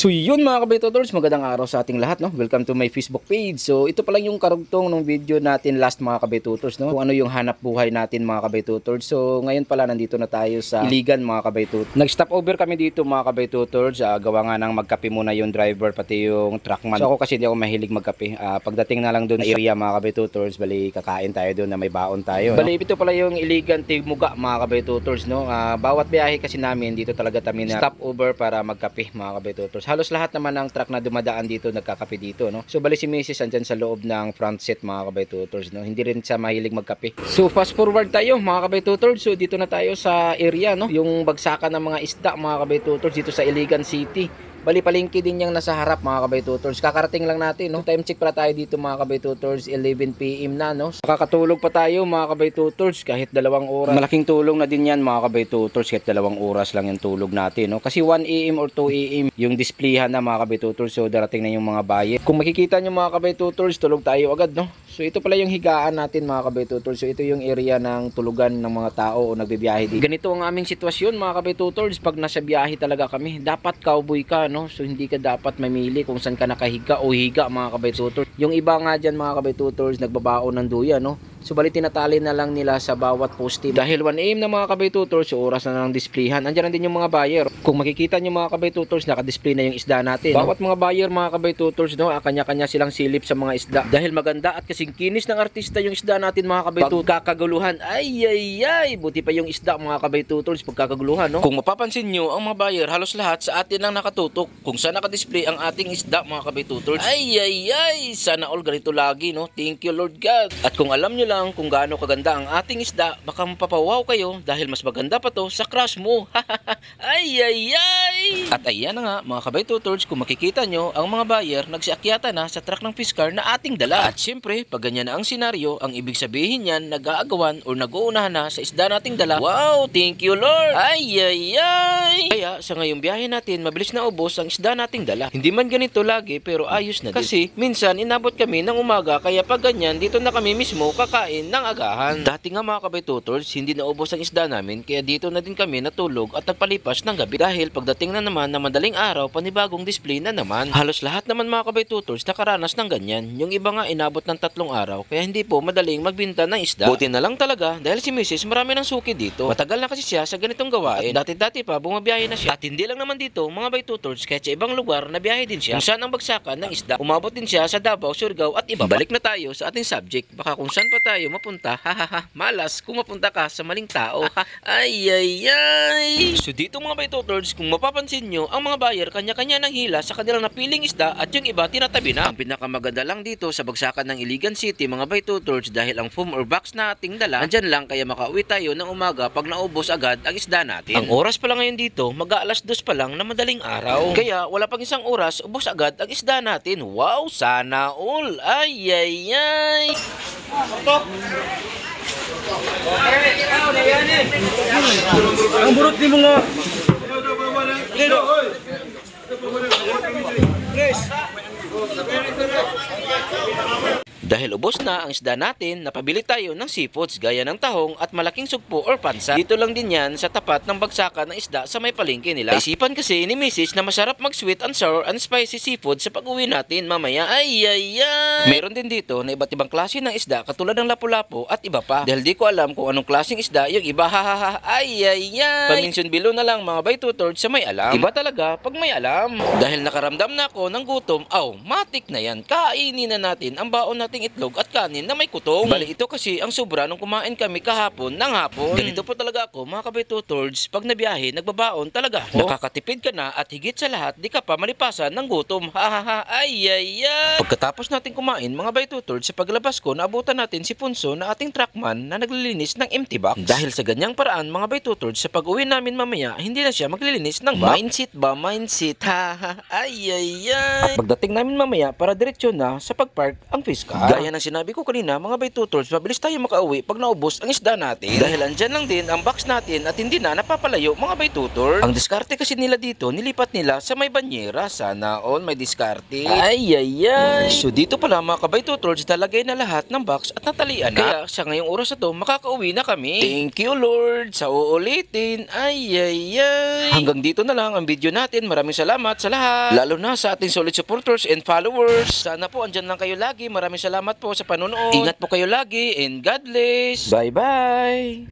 So yun mga kabaytutors, magandang araw sa ating lahat, no? Welcome to my Facebook page. So ito pa lang yung karugtong ng video natin last mga kabaytutors, no? Kung ano yung hanap buhay natin mga kabaytutors. So ngayon pala nandito na tayo sa Iligan mga kabaytutors. Nag-stop over kami dito mga kabaytutors. Gawa nga ng magkape muna yung driver pati yung truckman. So ako kasi hindi ako mahilig magkape. Pagdating na lang doon sa area mga kabaytutors, bali kakain tayo doon na may baon tayo. Bali ito pala yung Iligan Tigmuga mga kabaytutors, no? Bawat biyahe kasi namin dito talaga kami na stop over para magkape mga kabaytutors. Halos lahat naman ng truck na dumadaan dito nagkakape dito, no? So bali si Mrs. andyan sa loob ng front set mga kabaytutors, no? Hindi rin siya mahilig magkape. So fast forward tayo mga kabaytutors. So dito na tayo sa area, no? Yung bagsakan ng mga isda mga kabaytutors dito sa Iligan City. Bali palengke din yung nasa harap mga kabaytutors. Kakarating lang natin, no? Time check pala tayo dito mga kabaytutors, 11 PM na, no? Nakakatulog pa tayo mga kabaytutors kahit 2 oras. Malaking tulong na din yan mga kabaytutors kahit 2 oras lang yung tulog natin, no? Kasi 1 AM or 2 AM yung displayhan na mga kabaytutors. So darating na yung mga buyer. Kung makikita nyo mga kabaytutors, tulog tayo agad, no? So ito pala yung higaan natin mga kabaytutors. So ito yung area ng tulugan ng mga tao o nagbibiyahe dito. Ganito ang aming sitwasyon mga kabaytutors pag nasa biyahe talaga kami. Dapat cowboy ka, no? So hindi ka dapat mamili kung saan ka nakahiga o higa mga kabaytutors. Yung iba nga dyan mga kabaytutors nagbabaon ng duya, no? So bali tinatali na lang nila sa bawat poste. Dahil 1 AM na mga kabaytutors, so oras na ng displayhan. Andiyan din yung mga buyer. Kung makikita nyo mga kabaytutors, naka-display na yung isda natin. Bawat mga buyer mga kabaytutors, no, kanya-kanya silang silip sa mga isda. Dahil maganda at kasing kinis ng artista yung isda natin mga kabaytutors. Pagkakaguluhan, ay, buti pa yung isda mga kabaytutors pagkakaguluhan, no? Kung mapapansin nyo, ang mga buyer halos lahat sa atin lang nakatutok kung saan naka-display ang ating isda mga kabaytutors. Ay, sana all ganito lagi, no? Thank you Lord God. At kung alam nyo lang kung gaano kaganda ang ating isda, baka mapapawaw kayo dahil mas maganda pa to sa crush mo. ay. At ayan na nga mga kabaytutors, kung makikita nyo, ang mga buyer nagsiakyata na sa truck ng Fiskar na ating dala. At syempre, pag ganyan na ang senaryo, ang ibig sabihin yan, nag-aagawan o nag-uunahan na sa isda nating dala. Wow, thank you Lord. Ay. Kaya sa ngayong biyahe natin, mabilis na ubos ang isda nating dala. Hindi man ganito lagi, pero ayos na din. Kasi minsan inabot kami ng umaga, kaya pag ganyan, dito na kami mismo kakain ng agahan. Dati nga mga kabaytutors, hindi naubos ang isda namin, kaya dito na din kami natulog at nagpalipas ng gabi. Dahil pagdating na naman na madaling araw, panibagong display na naman. Halos lahat naman mga kabaytutors nakaranas ng ganyan. Yung iba nga inabot ng 3 araw, kaya hindi po madaling magbinta ng isda. Buti na lang talaga dahil si Mrs. marami ng suki dito. Matagal na kasi siya sa ganitong gawain. At dati-dati pa bumabiyahe na siya. At hindi lang naman dito mga baytutors, kahit sa ibang lugar na biyahe din siya. Kung saan ang bagsakan ng isda, umabot din siya sa Davao, Surigao at iba. Balik na tayo sa ating subject. Baka kung saan pa tayo mapunta, malas kung mapunta ka sa maling tao. ay. So dito mga baytutors, kung mapapansin nyo, ang mga buyer kanya-kanya ng hila sa kanilang napiling isda at yung iba tinatabi na. Ang pinakamaganda lang dito sa bagsakan ng Iligan City mga baytutors, dahil ang foam or box na ating dala, andyan lang, kaya makauwi tayo ng umaga pag naubos agad ang isda natin. Ang oras pa lang ngayon dito, mag-aalas 2 pa lang na madaling araw. Kaya wala pang isang oras, ubos agad ang isda natin. Wow, sana all. Ay. Ang burot ni mga Dahil ubos na ang isda natin, napabili tayo ng seafoods gaya ng tahong at malaking sugpo or pansa. Dito lang din yan sa tapat ng bagsakan ng isda sa may palengke nila. Isipan kasi ni Mrs. na masarap mag sweet and sour and spicy seafood sa pag-uwi natin mamaya. Ay. Meron din dito na iba't ibang klase ng isda katulad ng lapu-lapu at iba pa. Dahil di ko alam kung anong klaseng isda yung iba. Ay. Paminsan below na lang mga baytutors sa may alam. Iba talaga pag may alam. Dahil nakaramdam na ako ng gutom, matik na yan. Kainin na natin ang baon nating itlog at kanin na may kutong. Bali ito kasi ang sobra nung kumain kami kahapon ng hapon. Ganito po talaga ako mga kabaytutors, pag nabiyahe nagbabaon talaga ako. Nakakatipid ka na at higit sa lahat di ka pa malipasan ng gutom. Ay. Pagkatapos natin kumain mga baytutors, sa paglabas ko naabutan natin si Punso na ating truckman na naglilinis ng empty box. Dahil sa ganyang paraan mga baytutors, sa pag-uwi namin mamaya hindi na siya maglilinis ng box. Mindset. Ay. At pagdating namin mamaya para diretsyo na sa pagpark ang Fiskar. Gaya ng sinabi sinabi ko kanina, mga bay tutors, mabilis tayo makauwi pag naubos ang isda natin. Dahil andyan lang din ang box natin at hindi na napapalayo mga bay tutors. Ang diskarte kasi nila dito, nilipat nila sa may banyera. Sana all may diskarte. Ay. So dito pala mga kabay tutors, nalagay na lahat ng box at natalian na. Kaya sa ngayong oras na to, makakauwi na kami. Thank you Lord sa uulitin. Ay. Hanggang dito na lang ang video natin. Maraming salamat sa lahat. Lalo na sa ating solid supporters and followers. Sana po andyan lang kayo lagi. Maraming salamat po sa panonood. Ingat po kayo lagi and God bless. Bye bye.